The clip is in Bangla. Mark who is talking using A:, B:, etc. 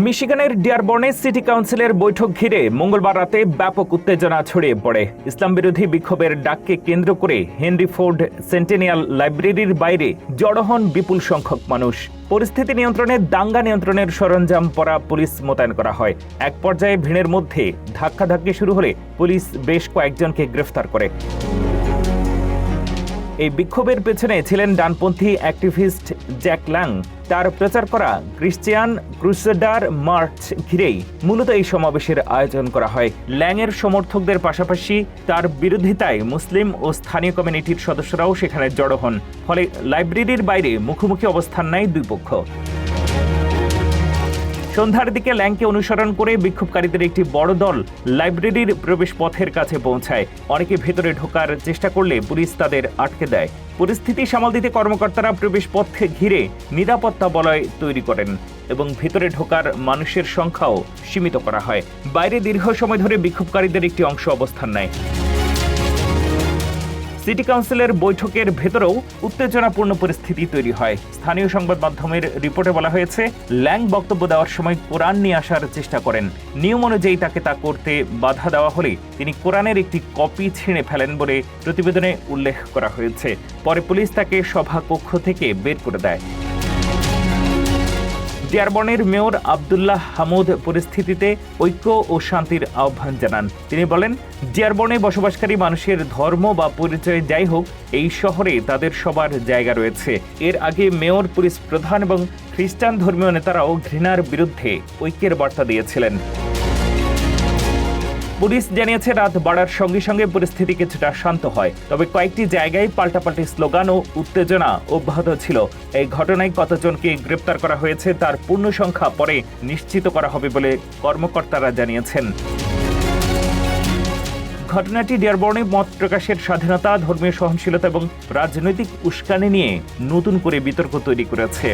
A: মিশিগানের ডিয়ারবর্নে সিটি কাউন্সিলের বৈঠক ঘিরে মঙ্গলবার রাতে ব্যাপক উত্তেজনা ছড়িয়ে পড়ে। ইসলাম বিরোধী বিক্ষোভের ডাককে কেন্দ্র করে হেনরি ফোর্ড সেন্টেনিয়াল লাইব্রেরির বাইরে জড়ো হন বিপুল সংখ্যক মানুষ। পরিস্থিতি নিয়ন্ত্রণে দাঙ্গা নিয়ন্ত্রণের সরঞ্জাম পরা পুলিশ মোতায়েন করা হয়। এক পর্যায়ে ভিড়ের মধ্যে ধাক্কাধাক্কি শুরু হলে পুলিশ বেশ কয়েকজনকে গ্রেফতার করে। এই বিক্ষোভের পেছনে ছিলেন ডানপন্থী অ্যাক্টিভিস্ট জ্যাক ল্যাং। তার প্রচার করা ক্রিশ্চিয়ান ক্রুসেডার মার্চ ঘিরেই মূলত এই সমাবেশের আয়োজন করা হয়। ল্যাংয়ের সমর্থকদের পাশাপাশি তার বিরোধিতায় মুসলিম ও স্থানীয় কমিউনিটির সদস্যরাও সেখানে জড়ো হন। ফলে লাইব্রেরির বাইরে মুখোমুখি অবস্থান নেয় দুই পক্ষ। সন্ধ্যার দিকে ল্যাংকে অনুসরণ করে বিক্ষোভকারীদের একটি বড় দল লাইব্রেরির প্রবেশ পথের কাছে পৌঁছায়। অনেকে ভেতরে ঢোকার চেষ্টা করলে পুলিশ তাদের আটকে দেয়। পরিস্থিতি সামাল দিতে কর্মকর্তারা প্রবেশ পথে ঘিরে নিরাপত্তা বলয় তৈরি করেন এবং ভেতরে ঢোকার মানুষের সংখ্যাও সীমিত করা হয়। বাইরে দীর্ঘ সময় ধরে বিক্ষোভকারীদের একটি অংশ অবস্থান নেয়। সিটি কাউন্সিলের বৈঠকের ভেতরেও উত্তেজনাপূর্ণ পরিস্থিতি তৈরি হয়। স্থানীয় সংবাদ মাধ্যমের রিপোর্টে বলা হয়েছে, ল্যাং বক্তব্য দেওয়ার সময় কোরআন নিয়ে আসার চেষ্টা করেন। নিয়ম অনুযায়ী তাকে তা করতে বাধা দেওয়া হলে তিনি কোরআনের একটি কপি ছিঁড়ে ফেলেন বলে প্রতিবেদনে উল্লেখ করা হয়েছে। পরে পুলিশ তাকে সভাকক্ষ থেকে বের করে দেয়। ডিয়ারবর্নের মেয়র আব্দুল্লাহ হামুদ পরিস্থিতিতে ঐক্য ও শান্তির আহ্বান জানান। তিনি বলেন, ডিয়ারবর্নে বসবাসকারী মানুষের ধর্ম বা পরিচয় যাই হোক, এই শহরে তাদের সবার জায়গা রয়েছে। এর আগে মেয়র, পুলিশ প্রধান এবং খ্রিস্টান ধর্মীয় নেতারাও ঘৃণার বিরুদ্ধে ঐক্যের বার্তা দিয়েছিলেন। পুলিশ জানিয়েছে, রাত বাড়ার সঙ্গে সঙ্গে পরিস্থিতি কিছুটা শান্ত হয়, তবে কয়েকটি জায়গায় পাল্টাপাল্টি স্লোগান ও উত্তেজনা অব্যাহত ছিল। এই ঘটনায় কতজনকে গ্রেপ্তার করা হয়েছে তার পূর্ণ সংখ্যা পরে নিশ্চিত করা হবে বলে কর্মকর্তারা জানিয়েছেন। ঘটনাটি ডিয়ারবর্নে মত প্রকাশের স্বাধীনতা, ধর্মীয় সহনশীলতা এবং রাজনৈতিক উস্কানি নিয়ে নতুন করে বিতর্ক তৈরি করেছে।